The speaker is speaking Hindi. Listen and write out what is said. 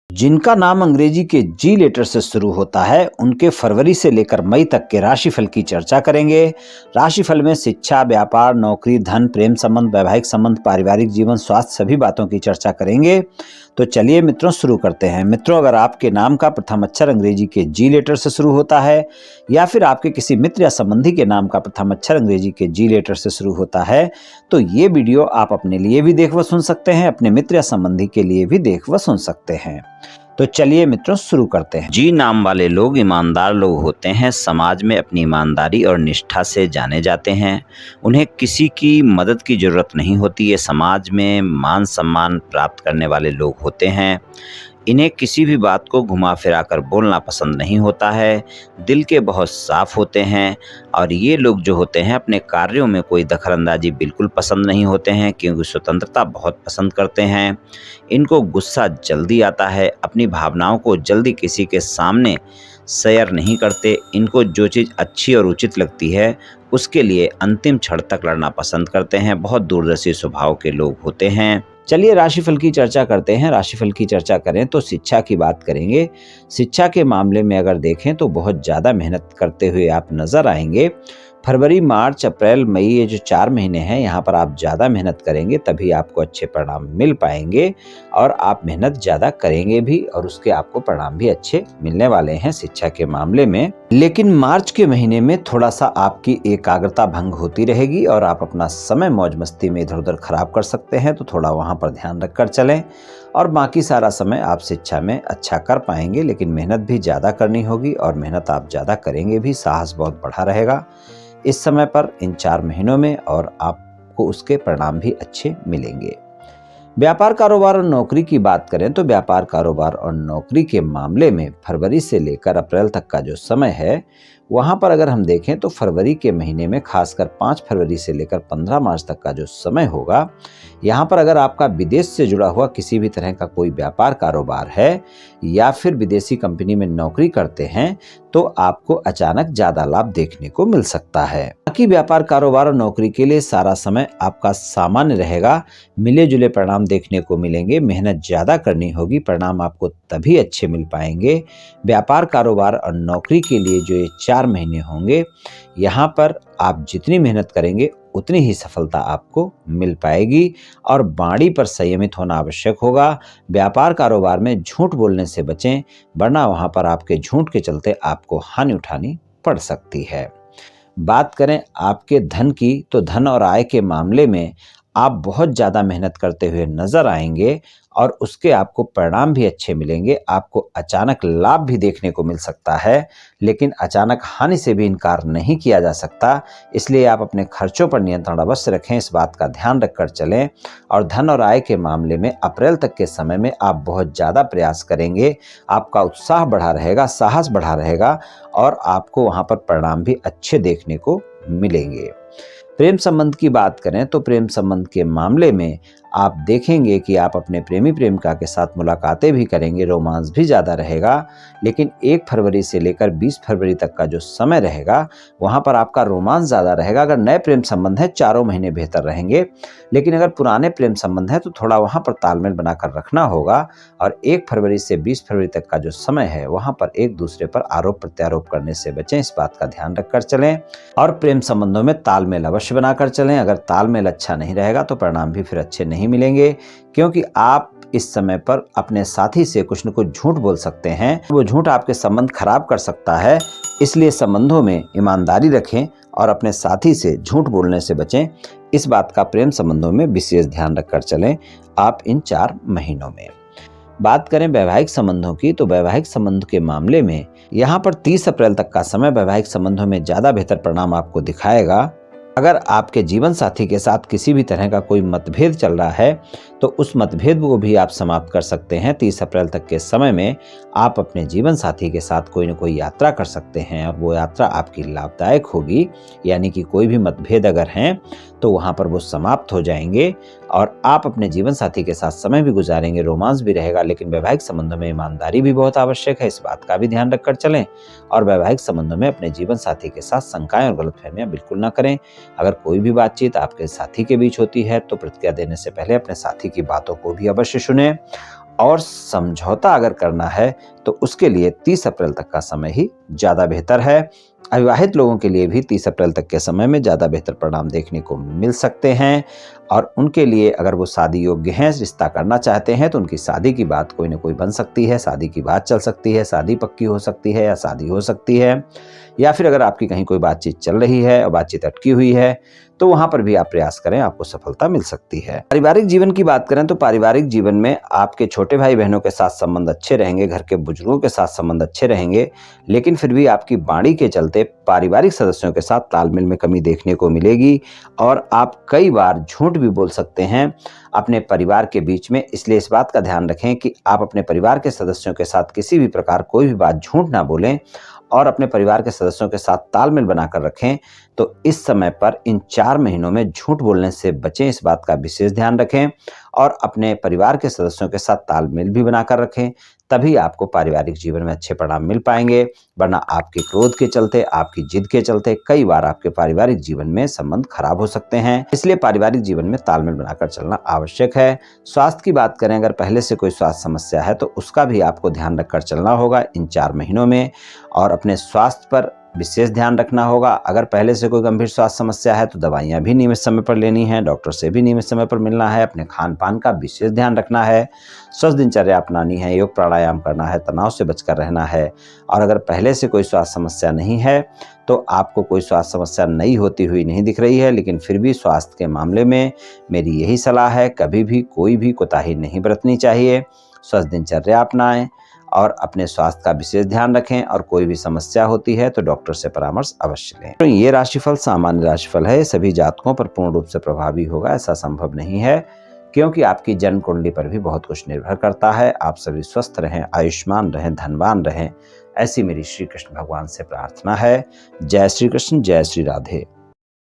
जिनका नाम अंग्रेजी के जी लेटर से शुरू होता है उनके फरवरी से लेकर मई तक के राशिफल की चर्चा करेंगे। राशिफल में शिक्षा, व्यापार, नौकरी, धन, प्रेम संबंध, वैवाहिक संबंध, पारिवारिक जीवन, स्वास्थ्य सभी बातों की चर्चा करेंगे। तो चलिए मित्रों शुरू करते हैं। मित्रों, अगर आपके नाम का प्रथम अक्षर अंग्रेजी के जी लेटर से शुरू होता है या फिर आपके किसी मित्र या संबंधी के नाम का प्रथम अक्षर अंग्रेजी के जी लेटर से शुरू होता है तो ये वीडियो आप अपने लिए भी देख व सुन सकते हैं, अपने मित्र या संबंधी के लिए भी देख व सुन सकते हैं। तो चलिए मित्रों शुरू करते हैं। जी नाम वाले लोग ईमानदार लोग होते हैं, समाज में अपनी ईमानदारी और निष्ठा से जाने जाते हैं। उन्हें किसी की मदद की जरूरत नहीं होती है। समाज में मान सम्मान प्राप्त करने वाले लोग होते हैं। इन्हें किसी भी बात को घुमा फिरा कर बोलना पसंद नहीं होता है। दिल के बहुत साफ होते हैं और ये लोग जो होते हैं अपने कार्यों में कोई दखलंदाजी बिल्कुल पसंद नहीं होते हैं, क्योंकि स्वतंत्रता बहुत पसंद करते हैं। इनको गुस्सा जल्दी आता है, अपनी भावनाओं को जल्दी किसी के सामने शेयर नहीं करते। इनको जो चीज़ अच्छी और उचित लगती है उसके लिए अंतिम क्षण तक लड़ना पसंद करते हैं। बहुत दूरदर्शी स्वभाव के लोग होते हैं। चलिए राशिफल की चर्चा करते हैं। राशिफल की चर्चा करें तो शिक्षा की बात करेंगे। शिक्षा के मामले में अगर देखें तो बहुत ज़्यादा मेहनत करते हुए आप नज़र आएंगे। फरवरी, मार्च, अप्रैल, मई ये जो 4 महीने हैं यहाँ पर आप ज़्यादा मेहनत करेंगे तभी आपको अच्छे परिणाम मिल पाएंगे और आप मेहनत ज़्यादा करेंगे भी और उसके आपको परिणाम भी अच्छे मिलने वाले हैं शिक्षा के मामले में। लेकिन मार्च के महीने में थोड़ा सा आपकी एकाग्रता भंग होती रहेगी और आप अपना समय मौज मस्ती में इधर उधर खराब कर सकते हैं, तो थोड़ा वहाँ पर ध्यान रखकर चलें और बाकी सारा समय आप शिक्षा में अच्छा कर पाएंगे। लेकिन मेहनत भी ज़्यादा करनी होगी और मेहनत आप ज़्यादा करेंगे भी, साहस बहुत बढ़ा रहेगा इस समय पर इन 4 महीनों में और आपको उसके परिणाम भी अच्छे मिलेंगे। व्यापार, कारोबार और नौकरी की बात करें तो व्यापार, कारोबार और नौकरी के मामले में फरवरी से लेकर अप्रैल तक का जो समय है वहाँ पर अगर हम देखें तो फरवरी के महीने में खासकर 5 फरवरी से लेकर 15 मार्च तक का जो समय होगा, यहाँ पर अगर आपका विदेश से जुड़ा हुआ किसी भी तरह का कोई व्यापार कारोबार है या फिर विदेशी कंपनी में नौकरी करते हैं तो आपको अचानक ज़्यादा लाभ देखने को मिल सकता है। बाकी व्यापार, कारोबार और नौकरी के लिए सारा समय आपका सामान्य रहेगा। मिले जुले परिणाम देखने को मिलेंगे। मेहनत ज़्यादा करनी होगी, परिणाम आपको तभी अच्छे मिल पाएंगे। व्यापार, कारोबार और नौकरी के लिए जो ये 4 महीने होंगे यहाँ पर आप जितनी मेहनत करेंगे उतनी ही सफलता आपको मिल पाएगी और वाणी पर संयमित होना आवश्यक होगा। व्यापार, कारोबार में झूठ बोलने से बचें, वरना वहाँ पर आपके झूठ के चलते आपको हानि उठानी पड़ सकती है। बात करें आपके धन की तो धन और आय के मामले में आप बहुत ज़्यादा मेहनत करते हुए नजर आएंगे और उसके आपको परिणाम भी अच्छे मिलेंगे। आपको अचानक लाभ भी देखने को मिल सकता है, लेकिन अचानक हानि से भी इनकार नहीं किया जा सकता। इसलिए आप अपने खर्चों पर नियंत्रण अवश्य रखें, इस बात का ध्यान रखकर चलें। और धन और आय के मामले में अप्रैल तक के समय में आप बहुत ज़्यादा प्रयास करेंगे। आपका उत्साह बढ़ा रहेगा, साहस बढ़ा रहेगा और आपको वहाँ पर परिणाम भी अच्छे देखने को मिलेंगे। प्रेम संबंध की बात करें तो प्रेम संबंध के मामले में आप देखेंगे कि आप अपने प्रेमी प्रेमिका के साथ मुलाकातें भी करेंगे, रोमांस भी ज़्यादा रहेगा। लेकिन 1 फरवरी से लेकर 20 फरवरी तक का जो समय रहेगा वहाँ पर आपका रोमांस ज़्यादा रहेगा। अगर नए प्रेम संबंध है 4 महीने बेहतर रहेंगे, लेकिन अगर पुराने प्रेम संबंध है तो थोड़ा वहाँ पर तालमेल बनाकर रखना होगा। और 1 फरवरी से 20 फरवरी तक का जो समय है वहाँ पर एक दूसरे पर आरोप प्रत्यारोप करने से बचें, इस बात का ध्यान रखकर चलें। और प्रेम संबंधों में तालमेल अवश्य बनाकर चलें। अगर तालमेल अच्छा नहीं रहेगा तो परिणाम भी फिर अच्छे नहीं मिलेंगे, क्योंकि आप इस समय पर अपने साथी से कुछ न कुछ झूठ बोल सकते हैं। वो झूठ आपके संबंध खराब कर सकता है, इसलिए संबंधों में ईमानदारी रखें और अपने साथी से झूठ बोलने से बचें। इस बात का प्रेम संबंधों में विशेष ध्यान रखकर चलें आप इन 4 महीनों में। बात करें वैवाहिक संबंधों की तो वैवाहिक संबंध के मामले में यहाँ पर 30 अप्रैल तक का समय वैवाहिक संबंधों में ज़्यादा बेहतर परिणाम आपको दिखाएगा। अगर आपके जीवन साथी के साथ किसी भी तरह का कोई मतभेद चल रहा है तो उस मतभेद को भी आप समाप्त कर सकते हैं। 30 अप्रैल तक के समय में आप अपने जीवन साथी के साथ कोई न कोई यात्रा कर सकते हैं और वो यात्रा आपकी लाभदायक होगी, यानी कि कोई भी मतभेद अगर हैं तो वहाँ पर वो समाप्त हो जाएंगे और आप अपने जीवन साथी के साथ समय भी गुजारेंगे, रोमांस भी रहेगा। लेकिन वैवाहिक संबंधों में ईमानदारी भी बहुत आवश्यक है, इस बात का भी ध्यान रखकर चलें। और वैवाहिक संबंधों में अपने जीवन साथी के साथ शंकाएं और गलतफहमियां बिल्कुल ना करें। अगर कोई भी बातचीत आपके साथी के बीच होती है तो प्रतिक्रिया देने से पहले अपने साथी की बातों को भी अवश्य सुनें और समझौता अगर करना है तो उसके लिए 30 अप्रैल तक का समय ही ज़्यादा बेहतर है। अविवाहित लोगों के लिए भी 30 अप्रैल तक के समय में ज़्यादा बेहतर परिणाम देखने को मिल सकते हैं और उनके लिए अगर वो शादी योग्य हैं, रिश्ता करना चाहते हैं, तो उनकी शादी की बात कोई ना कोई बन सकती है, शादी की बात चल सकती है, शादी पक्की हो सकती है या शादी हो सकती है। या फिर अगर आपकी कहीं कोई बातचीत चल रही है और बातचीत अटकी हुई है तो वहां पर भी आप प्रयास करें, आपको सफलता मिल सकती है। पारिवारिक जीवन की बात करें तो पारिवारिक जीवन में आपके छोटे भाई बहनों के साथ संबंध अच्छे रहेंगे, घर के बुजुर्गों के साथ संबंध अच्छे रहेंगे, लेकिन फिर भी आपकी वाणी के चलते पारिवारिक सदस्यों के साथ तालमेल में कमी देखने को मिलेगी और आप कई बार झूठ भी बोल सकते हैं अपने परिवार के बीच में। इसलिए इस बात का ध्यान रखें कि आप अपने परिवार के सदस्यों के साथ किसी भी प्रकार कोई भी बात झूठ ना बोलें और अपने परिवार के सदस्यों के साथ तालमेल बनाकर रखें। तो इस समय पर इन 4 महीनों में झूठ बोलने से बचें, इस बात का विशेष ध्यान रखें और अपने परिवार के सदस्यों के साथ तालमेल भी बनाकर रखें। तभी आपको पारिवारिक जीवन में अच्छे परिणाम मिल पाएंगे, वरना आपके क्रोध के चलते, आपकी जिद के चलते कई बार आपके पारिवारिक जीवन में संबंध खराब हो सकते हैं। इसलिए पारिवारिक जीवन में तालमेल बनाकर चलना आवश्यक है। स्वास्थ्य की बात करें, अगर पहले से कोई स्वास्थ्य समस्या है तो उसका भी आपको ध्यान रखकर चलना होगा इन 4 महीनों में और अपने स्वास्थ्य पर विशेष ध्यान रखना होगा। अगर पहले से कोई गंभीर स्वास्थ्य समस्या है तो दवाइयां भी नियमित समय पर लेनी है, डॉक्टर से भी नियमित समय पर मिलना है, अपने खान पान का विशेष ध्यान रखना है, स्वस्थ दिनचर्या अपनानी है, योग प्राणायाम करना है, तनाव से बचकर रहना है। और अगर पहले से कोई स्वास्थ्य समस्या नहीं है तो आपको कोई स्वास्थ्य समस्या नई होती हुई नहीं दिख रही है, लेकिन फिर भी स्वास्थ्य के मामले में मेरी यही सलाह है, कभी भी कोई भी कोताही नहीं बरतनी चाहिए। स्वस्थ दिनचर्या अपनाएं और अपने स्वास्थ्य का विशेष ध्यान रखें और कोई भी समस्या होती है तो डॉक्टर से परामर्श अवश्य लें। तो ये राशिफल सामान्य राशिफल है, सभी जातकों पर पूर्ण रूप से प्रभावी होगा ऐसा संभव नहीं है, क्योंकि आपकी जन्म कुंडली पर भी बहुत कुछ निर्भर करता है। आप सभी स्वस्थ रहें, आयुष्मान रहें, धनवान रहें, ऐसी मेरी श्री कृष्ण भगवान से प्रार्थना है। जय श्री कृष्ण, जय श्री राधे।